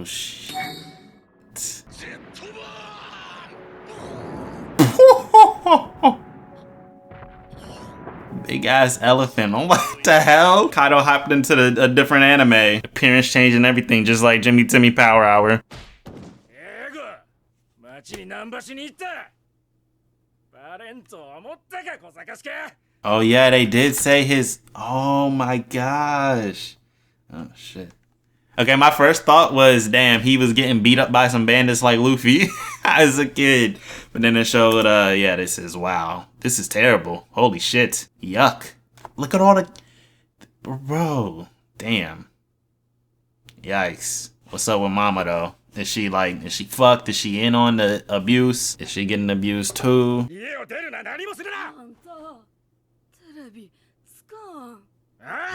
Oh shit. Big ass elephant. Oh, what the hell? Kaido hopped into a different anime. Appearance change and everything, just like Jimmy Timmy Power Hour. Oh yeah, they did say his. Oh my gosh. Oh shit. Okay, my first thought was, damn, he was getting beat up by some bandits like Luffy as a kid. But then it showed, yeah, this is, wow. This is terrible. Holy shit. Yuck. Look at all the... Bro. Damn. Yikes. What's up with mama, though? Is she fucked? Is she in on the abuse? Is she getting abused, too?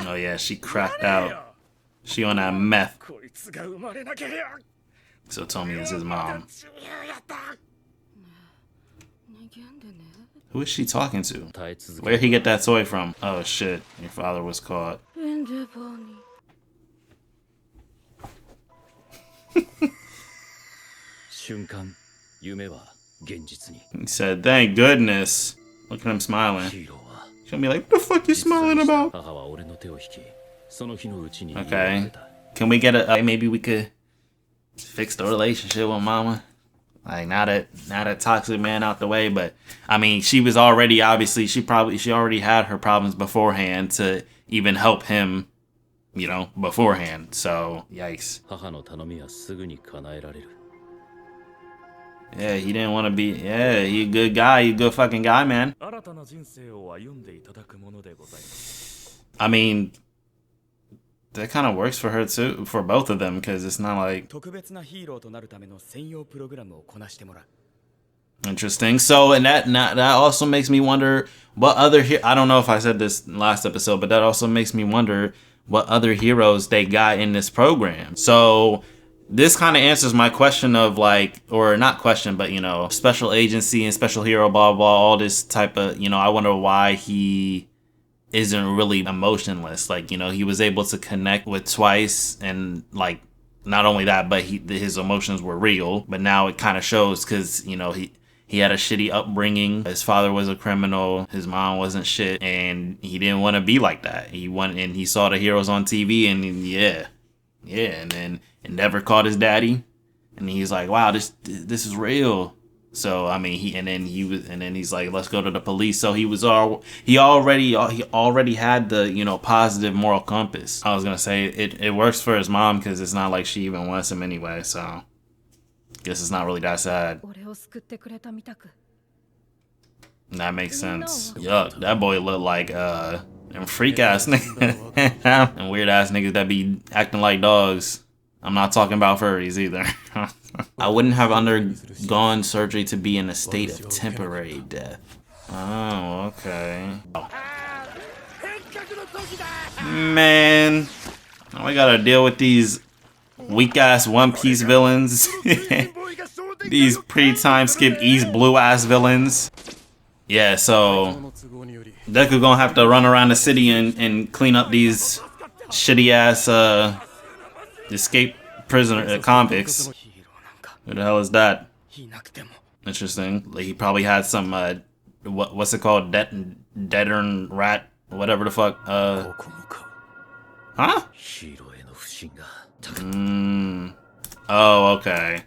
Oh, yeah, she cracked out. She on that meth. So Tomie is his mom. Who is she talking to? Where'd he get that toy from? Oh shit, your father was caught. He said, thank goodness. Look at him smiling. She's gonna be like, what the fuck you smiling about? Okay. Can we get maybe we could fix the relationship with mama? Like, now that toxic man out the way, but I mean, she was already, obviously, she already had her problems beforehand to even help him, you know, beforehand. So, yikes. Yeah, he didn't want to be, yeah, he a good guy, he a good fucking guy, man. I mean, that kind of works for her too, for both of them, because it's not like... Interesting. So, and that also makes me wonder what other... I don't know if I said this last episode, but that also makes me wonder what other heroes they got in this program. So, this kind of answers my question of like, or not question, but, you know, special agency and special hero, blah, blah, all this type of, you know, I wonder why he isn't really emotionless. Like, you know, he was able to connect with Twice, and like, not only that, but his emotions were real. But now it kind of shows because, you know, he had a shitty upbringing. His father was a criminal. His mom wasn't shit, and he didn't want to be like that. He went and he saw the heroes on TV, and yeah, and then it never caught his daddy, and he's like, wow, this is real. So I mean, he's like, let's go to the police. So he already had the, you know, positive moral compass. I was gonna say it works for his mom because it's not like she even wants him anyway. So guess it's not really that sad. That makes sense. Yuck, that boy looked like them freak ass niggas and weird ass niggas that be acting like dogs. I'm not talking about furries either. I wouldn't have undergone surgery to be in a state of temporary death. Oh, okay. Man, now we gotta deal with these weak-ass One Piece villains. These pre-time skip East Blue-ass villains. Yeah, so Deku gonna have to run around the city and clean up these shitty-ass escape prisoner convicts. Who the hell is that? Interesting. Like, he probably had some what's it called? Deadern rat, whatever the fuck. Huh? Oh, okay.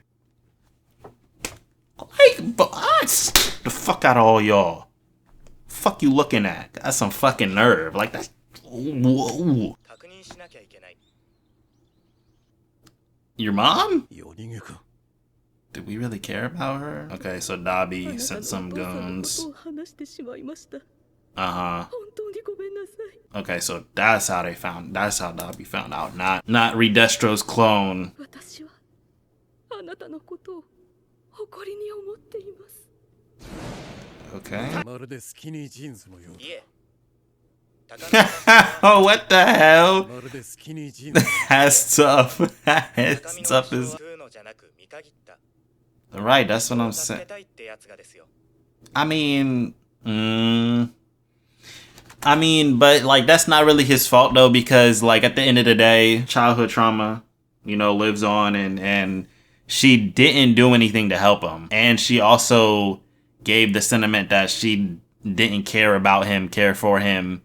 Like, the fuck out of all y'all. Fuck you looking at? That's some fucking nerve. Like, that's... Whoa. Your mom? Did we really care about her? Okay, so Dabi sent some goons. Uh-huh. Okay, so that's how Dabi found out. Not Redestro's clone. Okay. Oh, what the hell? That's tough. That's tough as... Right, that's what I'm saying. I mean, but like, that's not really his fault though, because like, at the end of the day, childhood trauma, lives on, and she didn't do anything to help him. And she also gave the sentiment that she didn't care for him,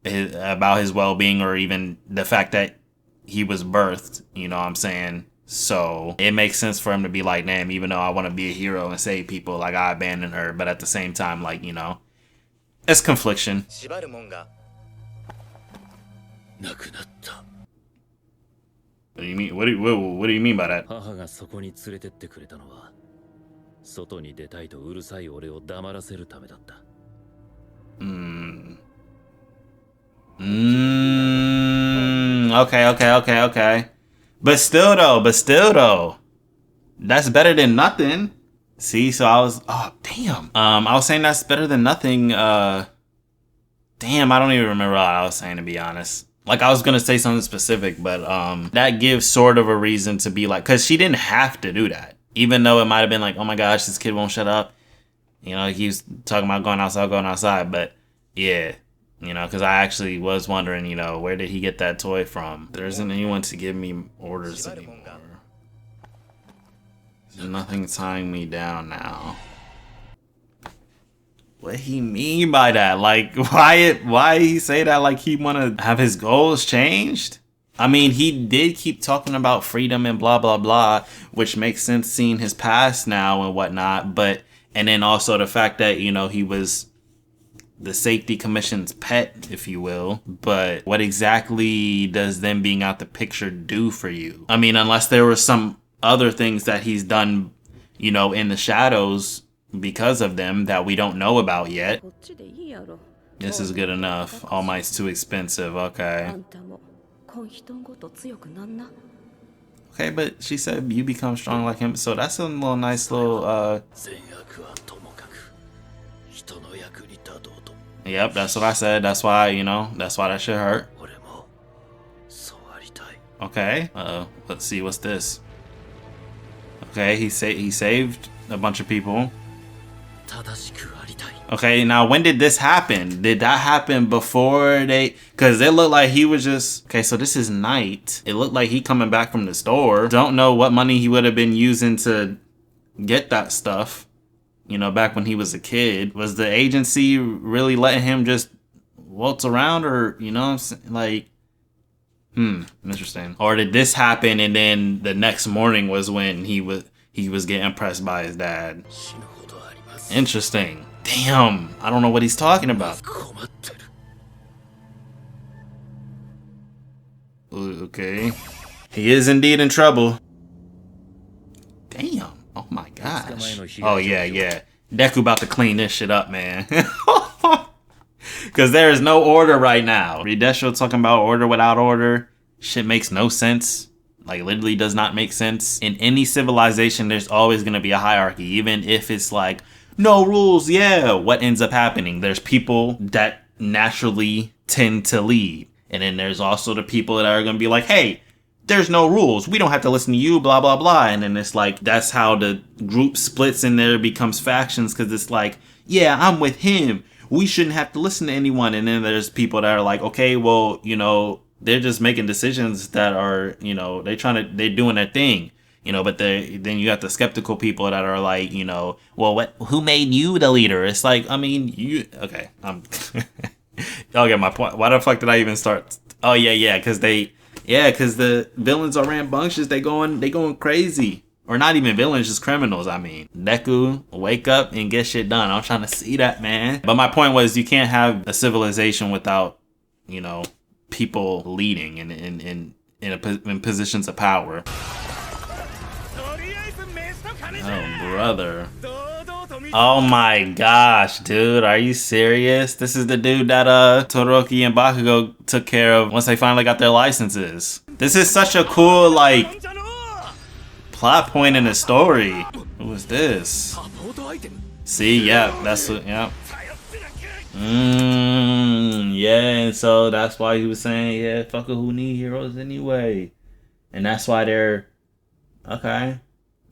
about his well-being, or even the fact that he was birthed, you know what I'm saying? So it makes sense for him to be like, damn, even though I want to be a hero and save people, like, I abandoned her. But at the same time, like, it's confliction. What do you mean? What do you mean by that? Okay. But still though, that's better than nothing. See, so I was, oh damn. I was saying that's better than nothing. Damn, I don't even remember what I was saying, to be honest. Like, I was gonna say something specific, but that gives sort of a reason to be like, because she didn't have to do that. Even though it might have been like, oh my gosh, this kid won't shut up. He was talking about going outside, but yeah. Because I actually was wondering, where did he get that toy from? There isn't anyone to give me orders anymore. There's nothing tying me down now. What he mean by that? Like, why he say that? Like, he want to have his goals changed? I mean, he did keep talking about freedom and blah, blah, blah, which makes sense seeing his past now and whatnot. And then also the fact that, he was the safety commission's pet, if you will. But what exactly does them being out the picture do for you? I mean, unless there were some other things that he's done, in the shadows because of them that we don't know about yet. This is good enough. All Might's too expensive. Okay. Okay, but she said you become strong like him. So that's a little nice little Yep, that's what I said. That's why, that's why that shit hurt. Okay. Let's see, what's this? Okay, he saved a bunch of people. Okay, now when did this happen? Did that happen before because it looked like he was just... Okay, so this is night. It looked like he coming back from the store. Don't know what money he would have been using to get that stuff. Back when he was a kid. Was the agency really letting him just waltz around, or, like, interesting. Or did this happen and then the next morning was when he was getting pressed by his dad? Interesting. Damn, I don't know what he's talking about. Okay. He is indeed in trouble. Damn. Oh my gosh. Oh yeah. Deku about to clean this shit up, man. Because there is no order right now. Ridesho talking about order without order. Shit makes no sense. Like, literally does not make sense. In any civilization, there's always going to be a hierarchy. Even if it's like, no rules, yeah. What ends up happening? There's people that naturally tend to lead. And then there's also the people that are going to be like, hey, there's no rules. We don't have to listen to you, blah, blah, blah. And then it's like, that's how the group splits and there becomes factions, because it's like, yeah, I'm with him. We shouldn't have to listen to anyone. And then there's people that are like, okay, well, they're just making decisions that are, they're doing their thing, but then you got the skeptical people that are like, well, who made you the leader? It's like, I mean, okay, y'all get my point. Why the fuck did I even start? Oh, yeah, because the villains are rambunctious. They going crazy. Or not even villains, just criminals, I mean. Deku, wake up and get shit done. I'm trying to see that, man. But my point was, you can't have a civilization without, people leading in positions of power. Oh, brother. Oh my gosh, dude, are you serious? This is the dude that Todoroki and Bakugo took care of once they finally got their licenses. This is such a cool, like, plot point in the story. Who is this? See, yeah, that's what, yeah. Yeah, and so that's why he was saying, yeah, fuck who need heroes anyway. And that's why they're, okay,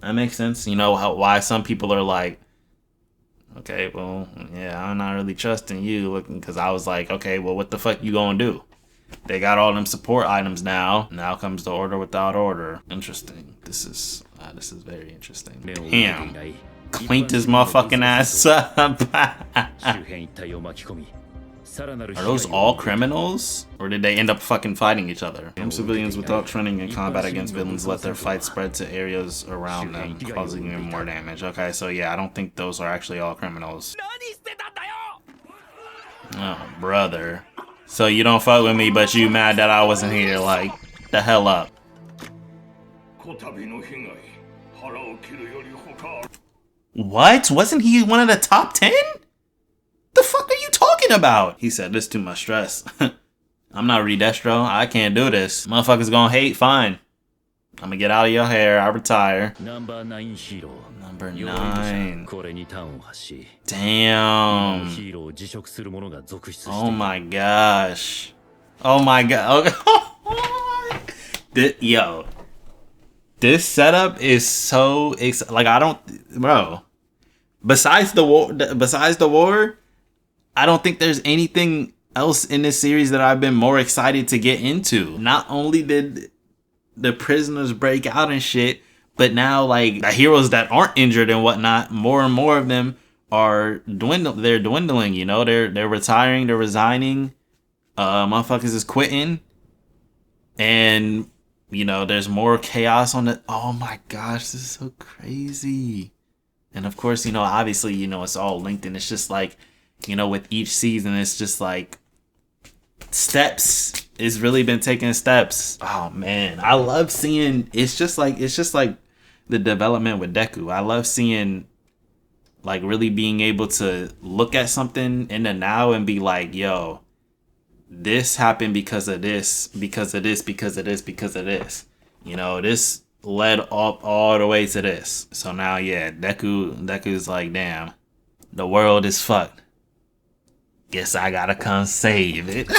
that makes sense. Why some people are like, okay, well, yeah, I'm not really trusting you, because I was like, okay, well, what the fuck you gonna do? They got all them support items now. Now comes the order without order. Interesting. This is very interesting. Damn. Cleaned his motherfucking ass up. Are those all criminals? Or did they end up fucking fighting each other? Some civilians without training in combat against villains let their fight spread to areas around them, causing them more damage. Okay, so yeah, I don't think those are actually all criminals. Oh, brother. So you don't fuck with me, but you mad that I wasn't here. Like, the hell up. What? Wasn't he one of the top 10? The fuck are you talking about? He said, this is too much stress. I'm not Redestro. I can't do this. Motherfuckers gonna hate. Fine. I'm gonna get out of your hair. I retire. Number 9. Damn. Oh my gosh. Oh my god. Yo. This setup is so like I don't, bro. Besides the war, I don't think there's anything else in this series that I've been more excited to get into. Not only did the prisoners break out and shit, but now like the heroes that aren't injured and whatnot, more and more of them are dwindling. You know, they're retiring, they're resigning. Motherfuckers is quitting, and you know, there's more chaos on the. Oh my gosh, this is so crazy. And of course, you know, obviously, you know, it's all linked, and it's just like, you know, with each season, it's just like steps. It's really been taking steps. Oh man, I love seeing. It's just like the development with DEKU. I love seeing, like, really being able to look at something in the now and be like, yo, this happened because of this, because of this, because of this, because of this. You know, this led up all the way to this. So now, yeah, Deku's like, damn, the world is fucked. Guess I gotta come save it.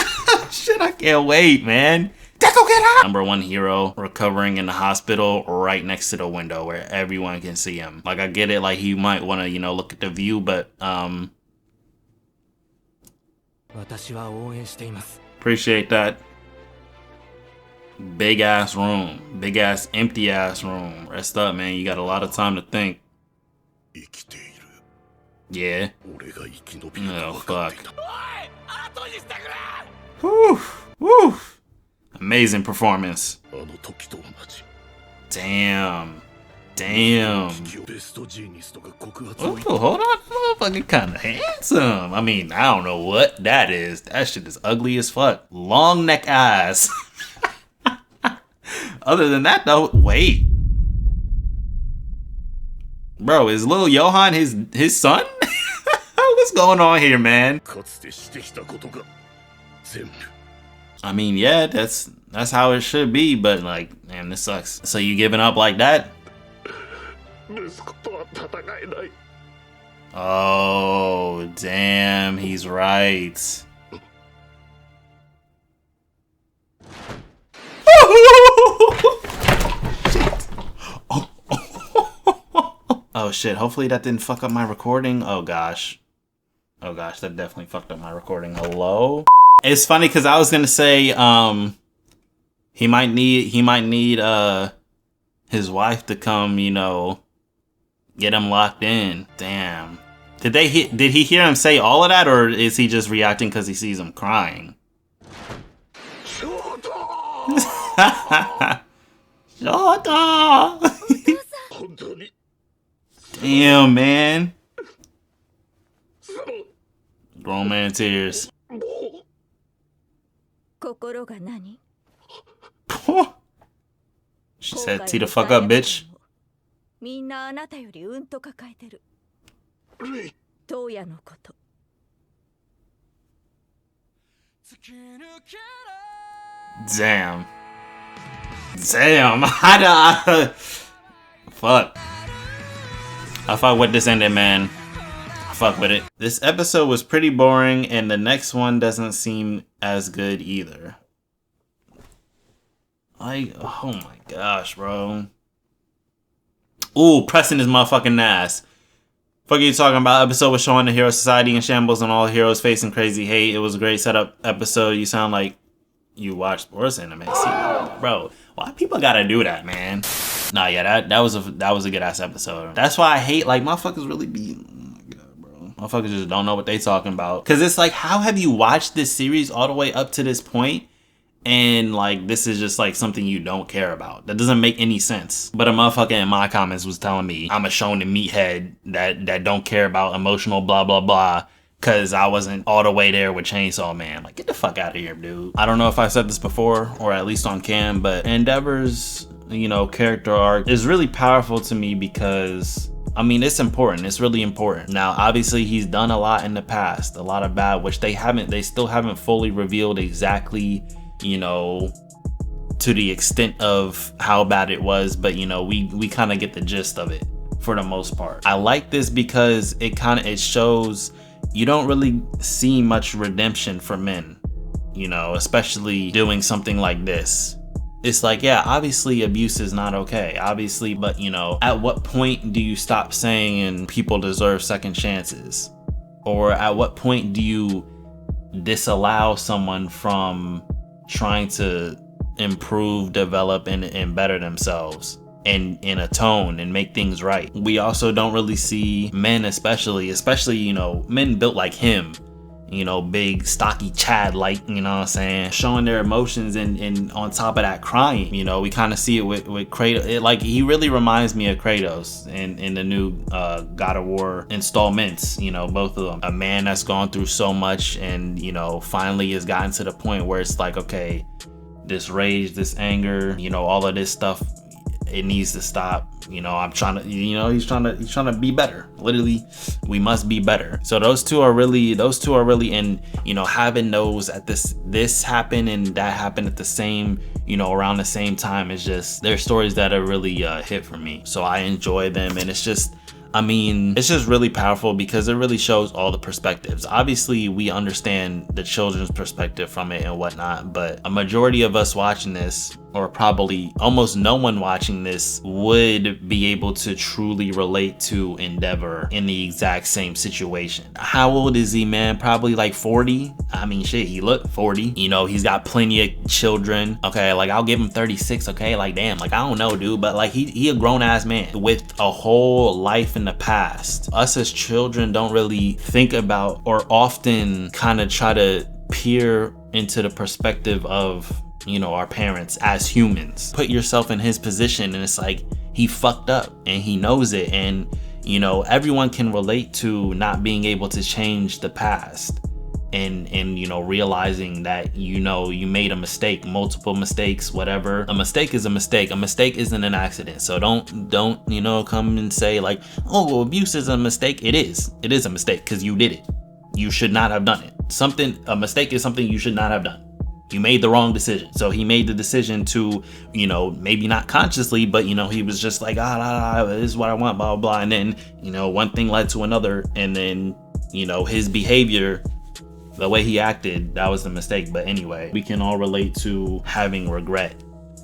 Shit, I can't wait, man. Deku, get out! Number 1 hero recovering in the hospital right next to the window where everyone can see him. Like, I get it, like, he might want to, you know, look at the view, but, appreciate that. Big ass room. Big ass empty ass room. Rest up, man. You got a lot of time to think. Yeah. Oh, fuck. Whew. Whew. Amazing performance. Damn. Damn. Oh, hold on. Motherfucking kind of handsome. I mean, I don't know what that is. That shit is ugly as fuck. Long neck eyes. Other than that, though, wait. Bro, is Lil Johan his son? What's going on here, man? I mean, yeah, that's how it should be, but like, man, this sucks. So you giving up like that? Oh, damn, he's right. Oh shit, hopefully that didn't fuck up my recording. Oh gosh. Oh gosh, that definitely fucked up my recording. Hello? It's funny because I was gonna say he might need his wife to come, you know, get him locked in. Damn. Did he hear him say all of that, or is he just reacting because he sees him crying? Damn, man. Grown man tears. She said, "Tee the fuck up, bitch." Damn. Damn. Fuck. I fuck with this ending, man. I fuck with it. This episode was pretty boring, and the next one doesn't seem as good either. Like, oh my gosh, bro. Ooh, pressing his motherfucking ass. Fuck you talking about? Episode was showing the hero society in shambles and all heroes facing crazy hate. It was a great setup episode. You sound like you watch sports anime. See, bro, why people gotta do that, man? Nah, yeah, that was a good ass episode. That's why I hate, like, motherfuckers really be, oh my god, bro. Motherfuckers just don't know what they talking about. Cause it's like, how have you watched this series all the way up to this point, and like this is just like something you don't care about? That doesn't make any sense. But a motherfucker in my comments was telling me I'm a shonen meathead that don't care about emotional blah blah blah, cause I wasn't all the way there with Chainsaw Man. Like, get the fuck out of here, dude. I don't know if I said this before, or at least on cam, but Endeavor's, you know, character arc is really powerful to me because, I mean, it's important. It's really important. Now, obviously, he's done a lot in the past, a lot of bad, which they still haven't fully revealed exactly, you know, to the extent of how bad it was, but you know, we kind of get the gist of it for the most part. I like this because it shows you don't really see much redemption for men, you know, especially doing something like this. It's like, yeah, obviously abuse is not okay, obviously, but you know, at what point do you stop saying people deserve second chances? Or at what point do you disallow someone from trying to improve, develop, and better themselves and atone and make things right? We also don't really see men, especially, you know, men built like him, you know, big, stocky Chad, like, you know what I'm saying, showing their emotions and on top of that crying. You know, we kind of see it with Kratos. Like, he really reminds me of Kratos in the new God of War installments, you know, both of them. A man that's gone through so much and, you know, finally has gotten to the point where it's like, okay, this rage, this anger, you know, all of this stuff, it needs to stop. You know, I'm trying to, you know, he's trying to be better. Literally, we must be better. So those two are really, and you know, having those at this happened and that happened at the same, you know, around the same time, is just, they're stories that are really hit for me. So I enjoy them, and it's just, I mean, it's just really powerful because it really shows all the perspectives. Obviously, we understand the children's perspective from it and whatnot, but a majority of us watching this, or probably almost no one watching this, would be able to truly relate to Endeavor in the exact same situation. How old is he, man? Probably like 40. I mean, shit, he looked 40. You know, he's got plenty of children. Okay, like, I'll give him 36. Okay, like, damn, like, I don't know, dude, but like, he a grown ass man with a whole life in the past. Us as children don't really think about, or often kind of try to peer into the perspective of, you know, our parents as humans. Put yourself in his position, and it's like, he fucked up and he knows it. And you know, everyone can relate to not being able to change the past, and you know, realizing that, you know, you made a mistake, multiple mistakes, whatever. A mistake is a mistake. A mistake isn't an accident. So don't you know, come and say like, oh, well, abuse is a mistake. It is a mistake because you did it. You should not have done it. A mistake is something you should not have done. You made the wrong decision. So he made the decision to, you know, maybe not consciously, but you know, he was just like, this is what I want, blah, blah, blah. And then, you know, one thing led to another. And then, you know, his behavior, the way he acted, that was the mistake. But anyway, we can all relate to having regret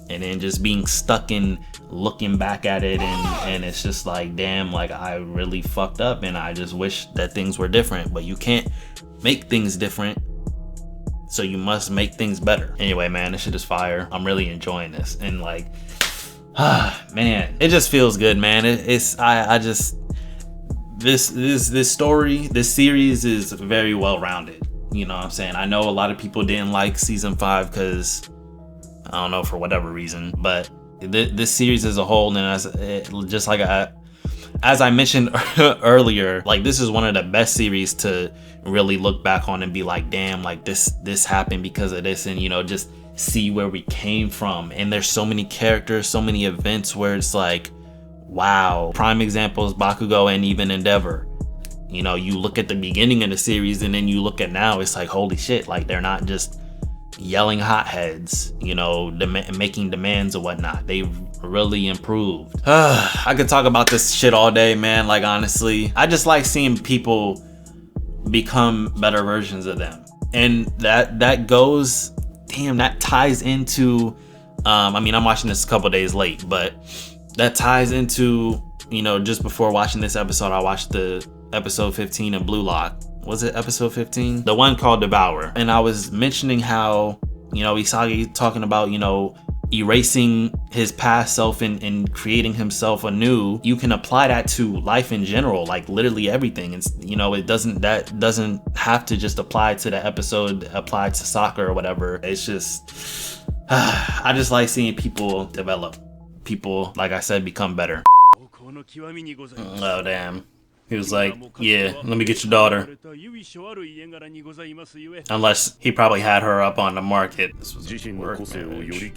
and then just being stuck in looking back at it. And it's just like, damn, like, I really fucked up and I just wish that things were different. But you can't make things different, so you must make things better. Anyway, man, this shit is fire. I'm really enjoying this. And like, man, it just feels good, man. This story, this series is very well-rounded. You know what I'm saying? I know a lot of people didn't like season 5 because, I don't know, for whatever reason, but this series as a whole, and as I mentioned earlier, like, this is one of the best series to really look back on and be like, damn, like, this happened because of this, and you know, just see where we came from. And there's so many characters, so many events where it's like, wow. Prime examples, Bakugo and even Endeavor. You know, you look at the beginning of the series and then you look at now, it's like, holy shit, like, they're not just yelling hotheads, you know, making demands or whatnot. They've really improved. I could talk about this shit all day, man. Like, honestly, I just like seeing people become better versions of them. And that goes, damn, that ties into, I mean, I'm watching this a couple days late, but that ties into, you know, just before watching this episode, I watched the episode 15 of Blue Lock. Was it episode 15? The one called Devour. And I was mentioning how you know, Isagi talking about, you know, erasing his past self and creating himself anew. You can apply that to life in general, like literally everything. It's, you know, that doesn't have to just apply to the episode, apply to soccer or whatever. It's just I just like seeing people develop, people, like I said, become better. Oh damn. He was like, yeah, let me get your daughter. Unless he probably had her up on the market. This was a work marriage.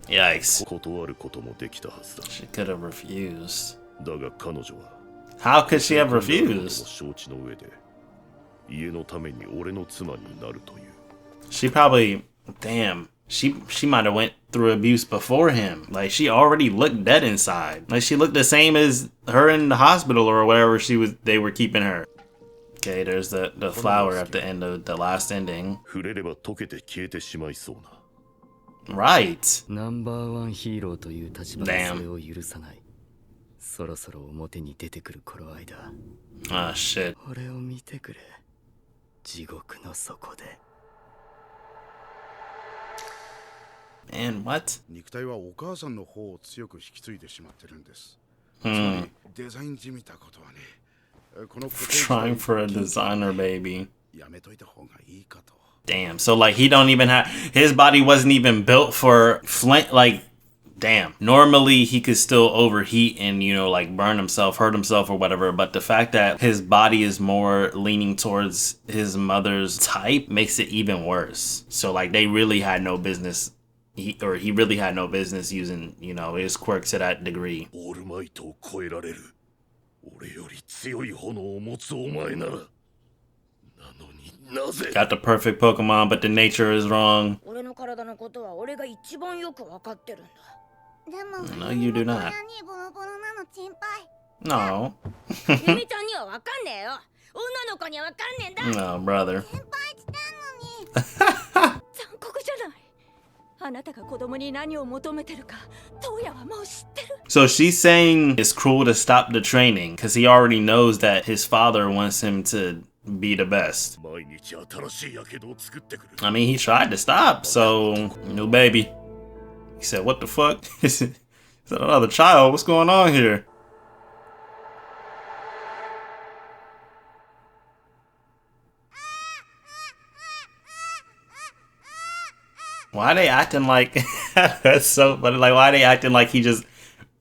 Yikes. She could have refused. How could she have refused? She probably, damn. She might have went through abuse before him. Like, she already looked dead inside. Like, she looked the same as her in the hospital or wherever they were keeping her. Okay, there's the flower at the end of the last ending. Right. Damn. Ah, shit. Man, what? Trying for a designer baby. Damn, so like he don't even have, his body wasn't even built for flint, like, damn. Normally he could still overheat and, you know, like burn himself, hurt himself or whatever, but the fact that his body is more leaning towards his mother's type makes it even worse. So like they really had no business, he really had no business using, you know, his quirk to that degree. Got the perfect Pokemon, but the nature is wrong. No, you do not. No. No, brother. So she's saying it's cruel to stop the training because he already knows that his father wants him to be the best. I mean, he tried to stop, so new baby. He said, what the fuck? Is that another child? What's going on here? Why are they acting like that's so funny? Like, why are they acting like he just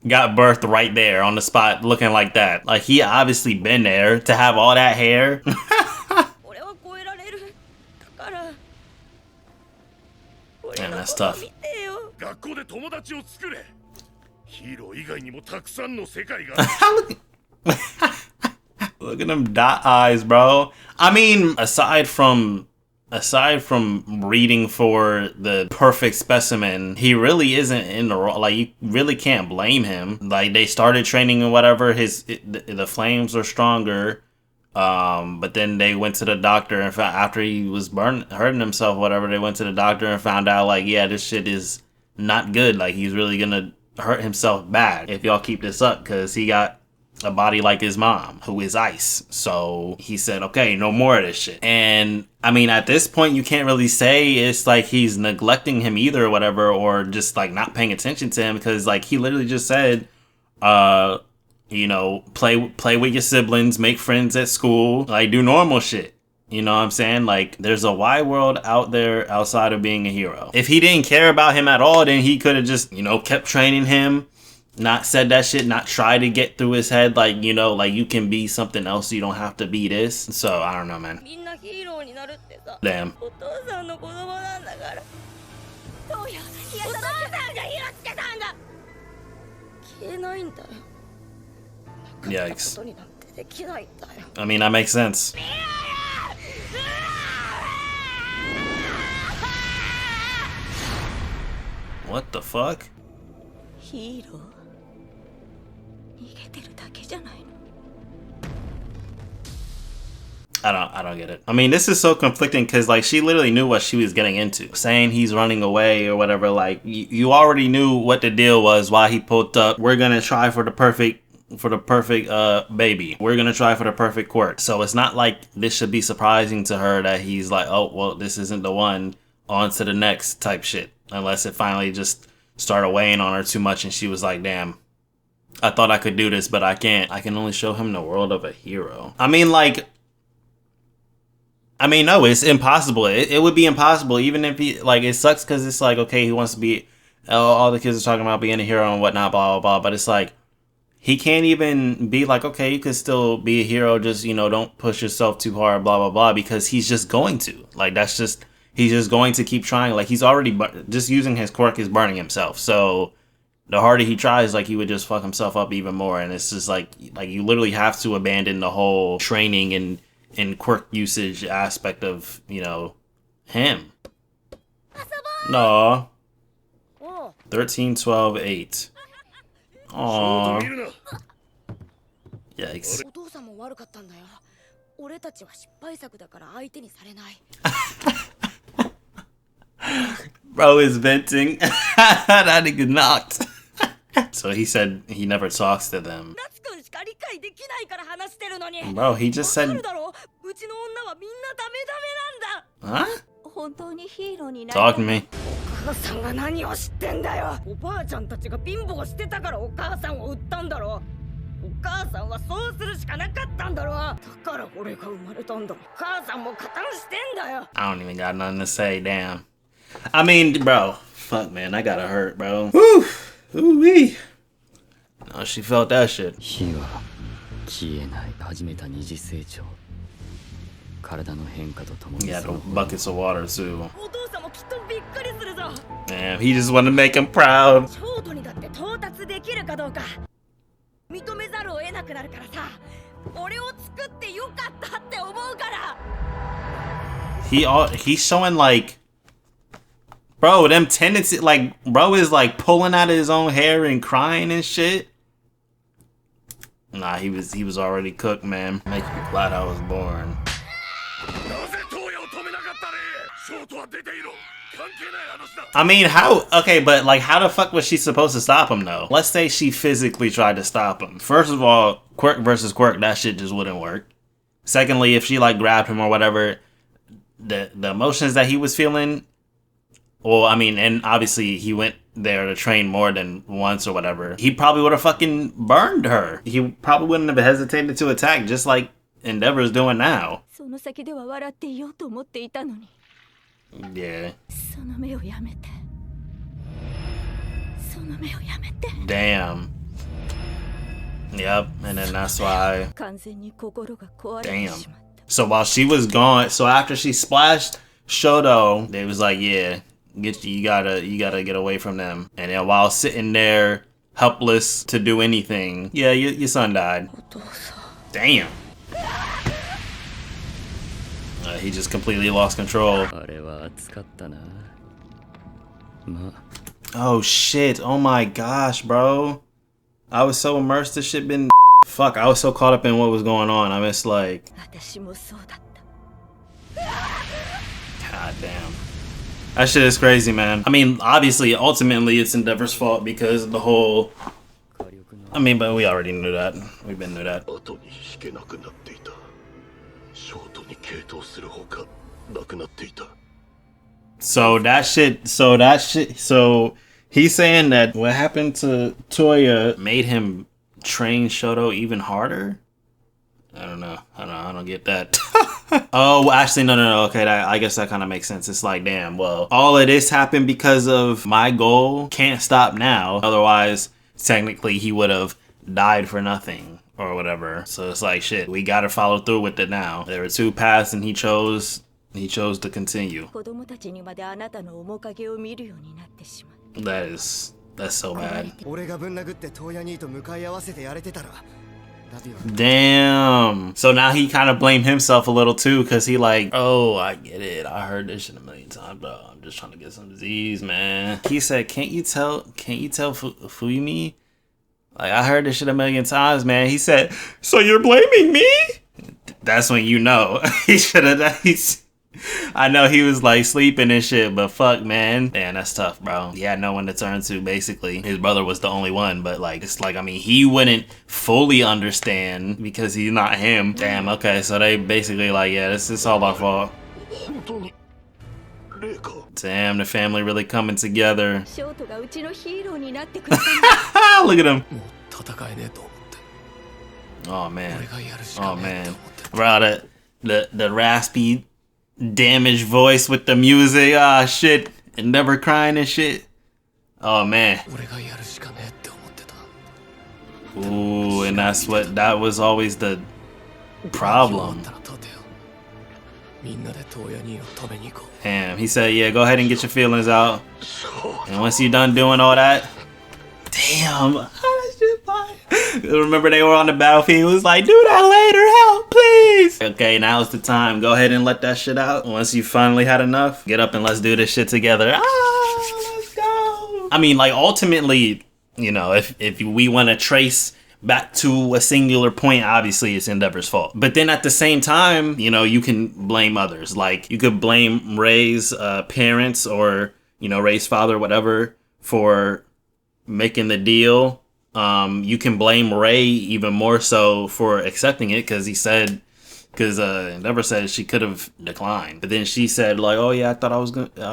got birthed right there on the spot looking like that? Like, he obviously been there to have all that hair. Damn, that's tough. Look at them dot eyes, bro. I mean, aside from reading for the perfect specimen, he really isn't in the wrong. Like, you really can't blame him. Like, they started training and whatever, the flames are stronger, but then they went to the doctor and found, after he was hurting himself, whatever, they went to the doctor and found out, like, yeah, this shit is not good. Like, he's really gonna hurt himself bad if y'all keep this up, because he got a body like his mom, who is ice. So he said, okay, no more of this shit. And I mean, at this point, you can't really say it's like he's neglecting him either or whatever, or just like not paying attention to him, because like he literally just said, you know, play with your siblings, make friends at school, like do normal shit. You know what I'm saying? Like, there's a wide world out there outside of being a hero. If he didn't care about him at all, then he could have just, you know, kept training him, not said that shit, not try to get through his head, like, you know, like, you can be something else, you don't have to be this. So, I don't know, man. Damn. Yikes. I mean, that makes sense. What the fuck? I don't get it. I mean, this is so conflicting because, like, she literally knew what she was getting into. Saying he's running away or whatever, like, you already knew what the deal was, why he pulled up. We're gonna try for the perfect for the perfect baby. We're gonna try for the perfect quirk. So it's not like this should be surprising to her that he's like, oh well, this isn't the one, on to the next type shit. Unless it finally just started weighing on her too much and she was like, damn, I thought I could do this, but I can't. I can only show him the world of a hero. I mean, no, it's impossible. It would be impossible, even if he, like, it sucks because it's like, okay, he wants to be, all the kids are talking about being a hero and whatnot, blah, blah, blah, but it's like, he can't even be like, okay, you could still be a hero, just, you know, don't push yourself too hard, blah, blah, blah, because he's just going to. Like, he's just going to keep trying. Like, he's already, just using his quirk is burning himself. So, the harder he tries, like, he would just fuck himself up even more. And it's just like you literally have to abandon the whole training and quirk usage aspect of, you know, him. No. 13, 12, 8. Aww. Yikes. Bro is venting. That nigga knocked. So he said he never talks to them. Bro, he just said... Huh? Talk to me. I don't even got nothing to say, damn. I mean, bro, fuck, man, that gotta hurt, bro. Woo! Ooh-wee. No, she felt that shit. Yeah, the buckets of water, too. Damn, he just wanted to make him proud. He's showing, like, bro, them tendencies, like, bro is, like, pulling out his own hair and crying and shit. Nah, he was already cooked, man. Make me glad I was born. I mean, how? Okay, but, like, how the fuck was she supposed to stop him, though? Let's say she physically tried to stop him. First of all, quirk versus quirk, that shit just wouldn't work. Secondly, if she, like, grabbed him or whatever, the emotions that he was feeling... Well, I mean, and obviously he went there to train more than once or whatever. He probably would have fucking burned her. He probably wouldn't have hesitated to attack, just like Endeavor's doing now. Yeah. Damn. Yep, and then that's why. Damn. So while she was gone, so after she splashed Shoto, they was like, yeah, you gotta get away from them. And then while sitting there helpless to do anything, yeah, your son died. Damn. He just completely lost control. Oh shit, oh my gosh, bro. I was so immersed, this shit been... Fuck, I was so caught up in what was going on. I missed, like... God damn. That shit is crazy, man. I mean, obviously, ultimately, it's Endeavor's fault because of the whole... I mean, but we already knew that. We've been through that. So he's saying that what happened to Toya made him train Shoto even harder? I don't know. I don't get that. Oh, actually, no. Okay, I guess that kind of makes sense. It's like, damn, well, all of this happened because of my goal. Can't stop now. Otherwise, technically, he would have died for nothing or whatever. So it's like, shit, we got to follow through with it now. There were two paths and he chose to continue. That's so bad. Damn. So now he kind of blamed himself a little too, because he like, oh, I get it. I heard this shit a million times, bro. I'm just trying to get some disease, man. He said, can't you tell Fuyumi? Like, I heard this shit a million times, man. He said, so you're blaming me? That's when you know. He should have I know he was like sleeping and shit, but fuck, man. Damn, that's tough, bro. He had no one to turn to, basically. His brother was the only one, but like, it's like, I mean, he wouldn't fully understand because he's not him. Damn, okay, so they basically like, yeah, this is all our fault. Damn, the family really coming together. Look at him. Oh man. Oh man. Bro, the raspy, damaged voice with the music. Ah, shit. And never crying and shit. Oh man. Ooh, and that was always the problem. Damn, he said, yeah, go ahead and get your feelings out. And once you're done doing all that, damn. Remember they were on the battlefield. He was like, do that later, help, please. Okay, now's the time. Go ahead and let that shit out. Once you finally had enough, get up and let's do this shit together. Ah, let's go. I mean, like, ultimately, you know, if we want to trace back to a singular point, obviously it's Endeavor's fault. But then at the same time, you know, you can blame others. Like, you could blame Ray's parents or, you know, Ray's father, whatever, for making the deal. You can blame Ray even more so for accepting it because Endeavor said she could have declined, but then she said like, oh yeah, I thought I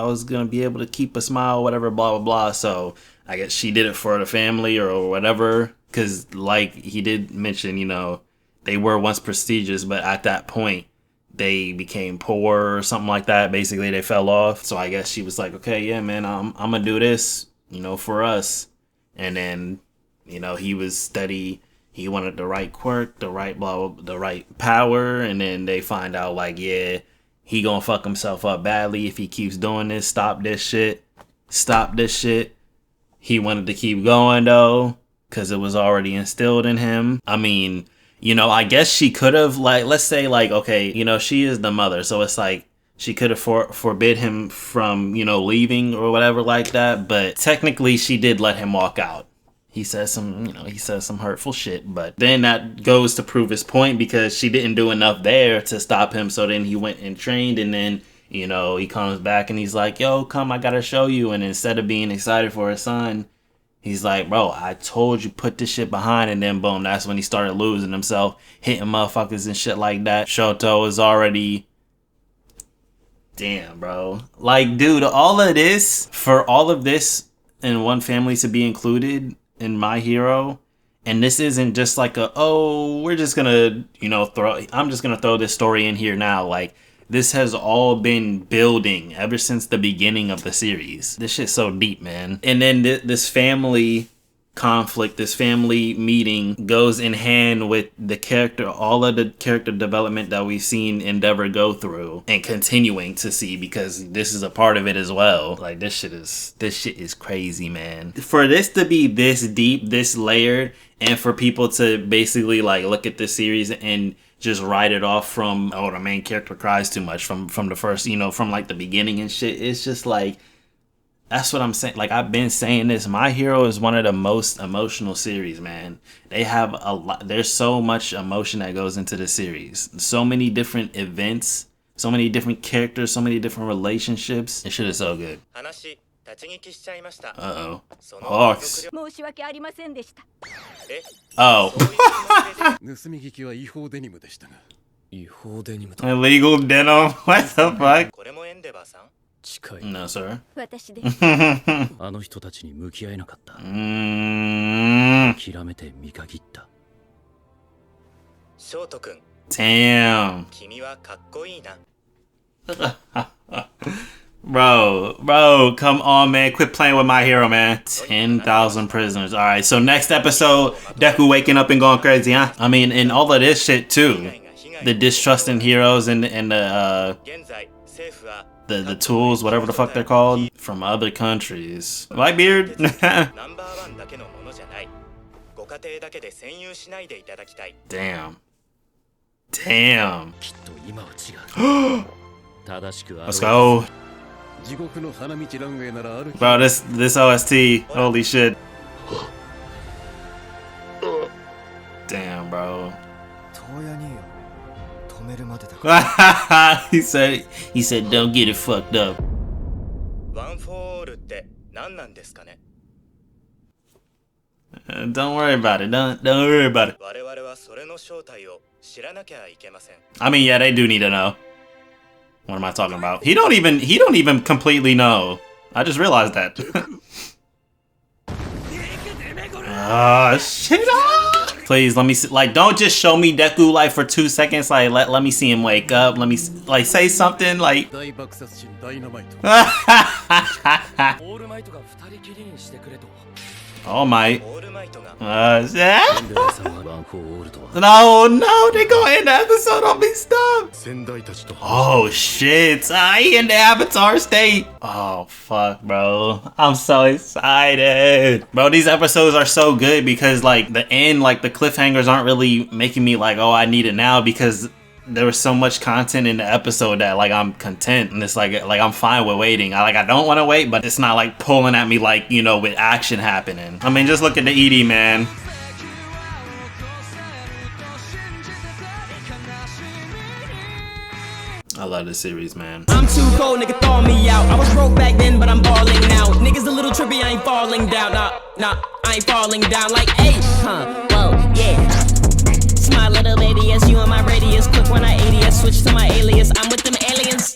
was gonna be able to keep a smile, whatever, blah blah blah. So I guess she did it for the family or whatever, because like he did mention, you know, they were once prestigious, but at that point they became poor or something like that. Basically they fell off. So I guess she was like, okay, yeah man, I'm gonna do this, you know, for us. And then, you know, he was steady. He wanted the right quirk, the right blah, blah, the right power. And then they find out like, yeah, he gonna fuck himself up badly if he keeps doing this. Stop this shit. Stop this shit. He wanted to keep going though, because it was already instilled in him. I mean, you know, I guess she could have, like, let's say like, okay, you know, she is the mother. So it's like, she could have forbid him from, you know, leaving or whatever like that. But technically she did let him walk out. He says some hurtful shit, but then that goes to prove his point because she didn't do enough there to stop him. So then he went and trained, and then, you know, he comes back and he's like, yo, come, I gotta show you. And instead of being excited for his son, he's like, bro, I told you, put this shit behind. And then boom, that's when he started losing himself, hitting motherfuckers and shit like that. Shoto is already, damn, bro. Like, dude, for all of this in one family to be included in My Hero, and this isn't just like we're just gonna, you know, I'm just gonna throw this story in here now. Like, this has all been building ever since the beginning of the series. This shit's so deep, man. And then this family conflict, this family meeting goes in hand with the character, all of the character development that we've seen Endeavor go through and continuing to see, because this is a part of it as well. Like, this shit is crazy, man. For this to be this deep, this layered, and for people to basically like look at this series and just write it off from, oh, the main character cries too much from the first, you know, from like the beginning and shit. It's just like, that's what I'm saying. Like, I've been saying this. My Hero is one of the most emotional series, man. They have a lot. There's so much emotion that goes into the series. So many different events, so many different characters, so many different relationships. This shit is so good. Uh-oh. Hawks. Oh. Illegal denim? What the fuck? No, sir. Damn. Bro, come on, man. Quit playing with My Hero, man. 10,000 prisoners. All right, so next episode, Deku waking up and going crazy, huh? I mean, and all of this shit, too. The distrust in heroes and the tools, whatever the fuck they're called, from other countries. Whitebeard? Damn. Damn. Let's go. Bro, this OST, holy shit. Damn, bro. he said, don't get it fucked up. Don't worry about it. Don't worry about it. I mean, yeah, they do need to know. What am I talking about? He don't even completely know. I just realized that. Oh shit! Please let me see, like, don't just show me Deku like for 2 seconds. Like, let me see him wake up. Let me like say something like. All Might. Yeah. No, they gonna end the episode on me. Stop. Oh shit! He in the Avatar state. Oh fuck, bro! I'm so excited, bro. These episodes are so good because like the end, like the cliffhangers aren't really making me like, oh, I need it now, because there was so much content in the episode that like I'm content, and it's like I'm fine with waiting. I don't want to wait, but it's not like pulling at me like, you know, with action happening. I mean, just look at the ED, man. I love this series, man. I'm too cold, nigga, thaw me out. I was broke back then, but I'm balling now. Niggas a little trippy, I ain't falling down. Nah, I ain't falling down like, hey, whoa, yeah. Smile, little baby, as you in my radius. Quick when I ADS, switch to my alias. I'm with them aliens.